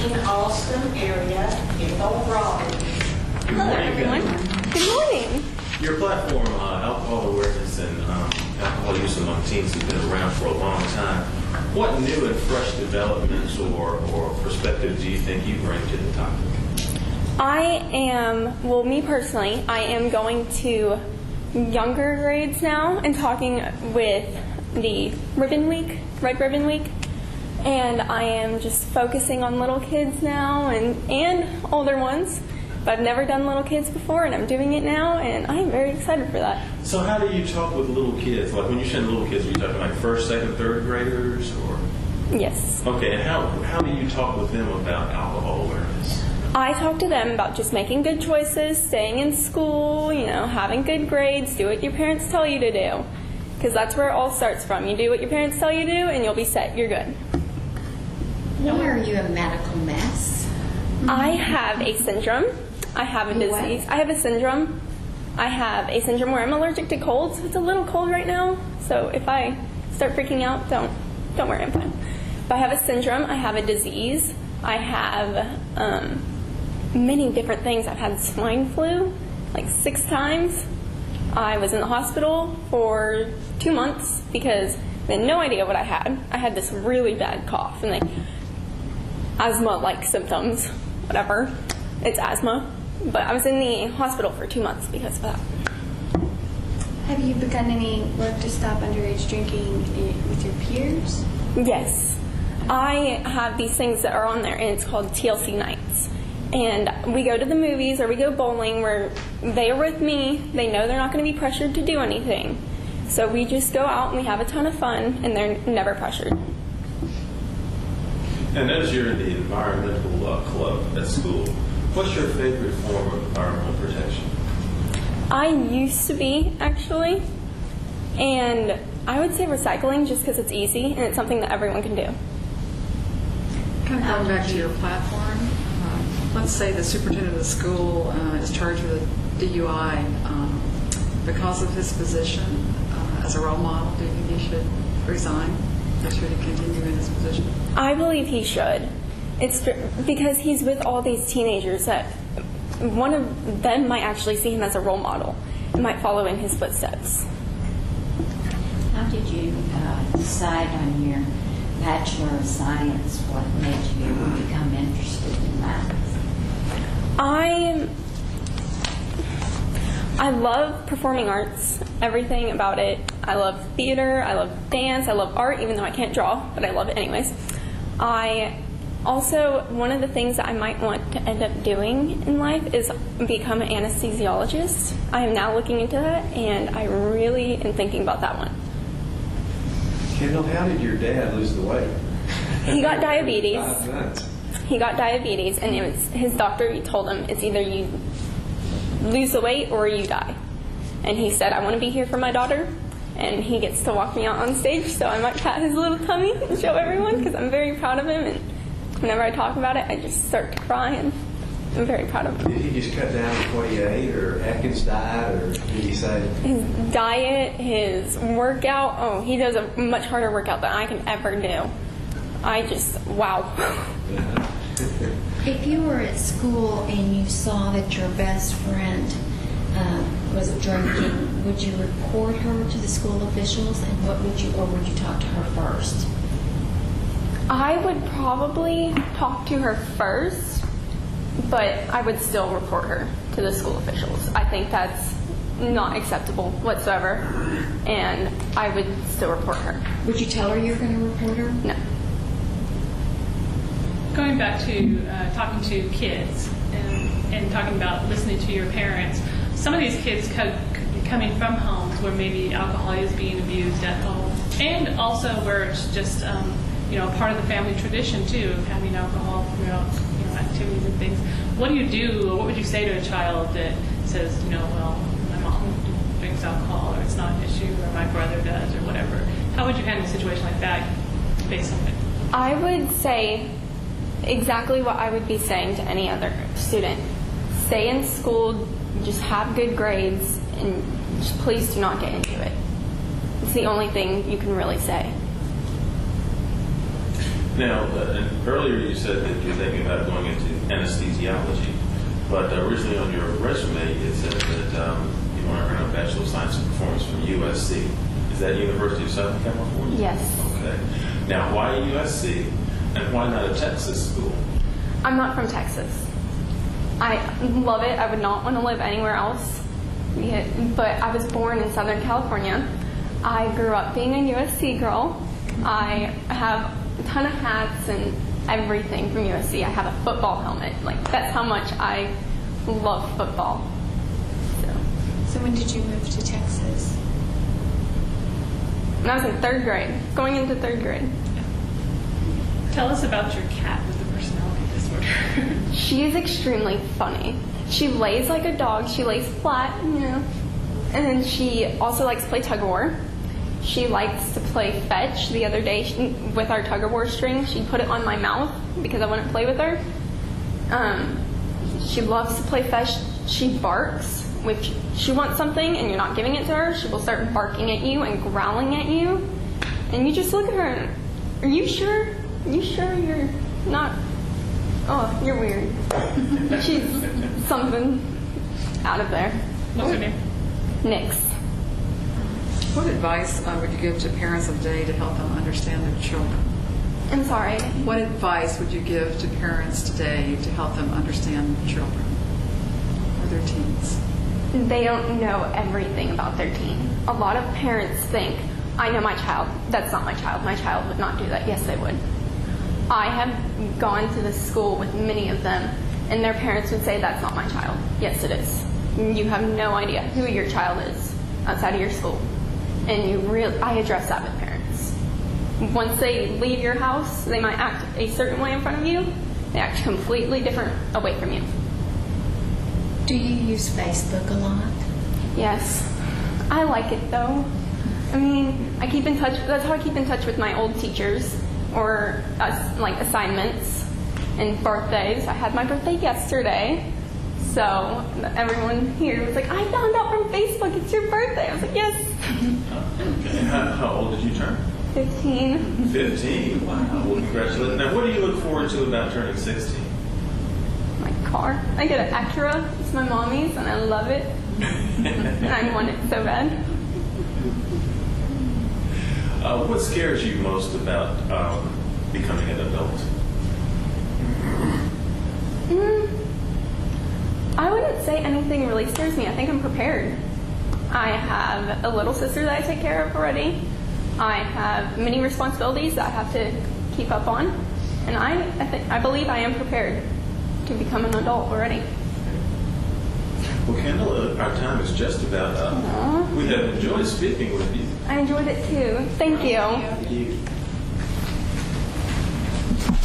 Austin area, KendallR. Hello, everyone. Good morning. Your platform, alcohol awareness and alcohol use among teens, has been around for a long time. What new and fresh developments or perspectives do you think you bring to the topic? Me personally, I am going to younger grades now and talking with the Red Ribbon Week. And I am just focusing on little kids now and older ones. But I've never done little kids before, and I'm doing it now, and I am very excited for that. So how do you talk with little kids? Like when you say little kids, are you talking like first, second, third graders? Or? Yes. Okay, and how do you talk with them about alcohol awareness? I talk to them about just making good choices, staying in school, having good grades, do what your parents tell you to do. Because that's where it all starts from. You do what your parents tell you to do, and you'll be set. You're good. Why are you a medical mess? I have a syndrome. I have a disease. I have a syndrome. I have a syndrome where I'm allergic to colds. It's a little cold right now, so if I start freaking out, don't worry, I'm fine. But I have a syndrome. I have a disease. I have many different things. I've had swine flu like 6 times. I was in the hospital for 2 months because they had no idea what I had. I had this really bad cough and asthma-like symptoms, whatever. It's asthma. But I was in the hospital for 2 months because of that. Have you begun any work to stop underage drinking with your peers? Yes. I have these things that are on there, and it's called TLC nights. And we go to the movies or we go bowling where they are with me. They know they're not going to be pressured to do anything. So we just go out and we have a ton of fun, and they're never pressured. And as you're in the environmental club at school, what's your favorite form of environmental protection? I used to be, actually. And I would say recycling just because it's easy and it's something that everyone can do. Kind of going back to your platform, let's say the superintendent of the school is charged with DUI because of his position as a role model. Do you think he should resign? Or should he continue in his position? I believe he should. It's because he's with all these teenagers that one of them might actually see him as a role model and might follow in his footsteps. How did you decide on your Bachelor of Science? What made you become interested in that? I love performing arts, everything about it. I love theater, I love dance, I love art, even though I can't draw, but I love it anyways. One of the things that I might want to end up doing in life is become an anesthesiologist. I am now looking into that, and I really am thinking about that one. Kendall, how did your dad lose the weight? He got diabetes. 5 months. He got diabetes, and it was his doctor. He told him it's either you lose the weight or you die. And he said, I want to be here for my daughter, and he gets to walk me out on stage, so I might pat his little tummy and show everyone because I'm very proud of him. And whenever I talk about it, I just start to cry, and I'm very proud of him. Did he just cut down to what he ate, or Atkins diet, or did he say? His diet, his workout, he does a much harder workout than I can ever do. Wow. If you were at school and you saw that your best friend was drinking, would you report her to the school officials, and would you talk to her first? I would probably talk to her first, but I would still report her to the school officials. I think that's not acceptable whatsoever, and I would still report her. Would you tell her you're going to report her? No. Going back to talking to kids and talking about listening to your parents, some of these kids coming from homes where maybe alcohol is being abused at home, and also where it's just part of the family tradition too of having alcohol throughout activities and things. What do you do, or what would you say to a child that says, well, my mom drinks alcohol, or it's not an issue, or my brother does, or whatever? How would you handle a situation like that based on it? I would say exactly what I would be saying to any other student. Stay in school, just have good grades, and just please do not get into it. It's the only thing you can really say. Now, and earlier you said that you're thinking about going into anesthesiology, but originally on your resume it said that you want to earn a Bachelor of Science in Performance from USC. Is that University of Southern California? Yes. Okay. Now, why USC, and why not a Texas school? I'm not from Texas. I love it. I would not want to live anywhere else. But I was born in Southern California. I grew up being a USC girl. I have a ton of hats and everything from USC. I have a football helmet. Like, that's how much I love football. So when did you move to Texas? When I was in 3rd grade, going into 3rd grade. Tell us about your cat with the personality disorder. She is extremely funny. She lays like a dog. She lays flat, you know. And then she also likes to play tug-of-war. She likes to play fetch. The other day, with our tug-of-war string, she put it on my mouth because I wouldn't play with her. She loves to play fetch. She barks. If she wants something and you're not giving it to her, she will start barking at you and growling at you. And you just look at her and, are you sure? You sure you're not? Oh, you're weird. She's something out of there. What's her name? Nix. What advice would you give to parents of today to help them understand their children? I'm sorry. What advice would you give to parents today to help them understand their children or their teens? They don't know everything about their teen. A lot of parents think, I know my child. That's not my child. My child would not do that. Yes, they would. I have gone to this school with many of them, and their parents would say, that's not my child. Yes, it is. You have no idea who your child is outside of your school. And I address that with parents. Once they leave your house, they might act a certain way in front of you. They act completely different away from you. Do you use Facebook a lot? Yes. I like it, though. I mean, I keep in touch. That's how I keep in touch with my old teachers, or like assignments and birthdays. I had my birthday yesterday, so everyone here was like, I found out from Facebook it's your birthday. I was like, yes. Okay. How old did you turn? 15. 15. Wow. Well, congratulations. Now, what do you look forward to about turning 16? My car. I get an Acura. It's my mommy's, and I love it. And I want it so bad. What scares you most about becoming an adult? I wouldn't say anything really scares me. I think I'm prepared. I have a little sister that I take care of already. I have many responsibilities that I have to keep up on. And I believe I am prepared to become an adult already. Well, Kendall, our time is just about up. Aww. We have enjoyed speaking with you. I enjoyed it too. Thank you. Thank you.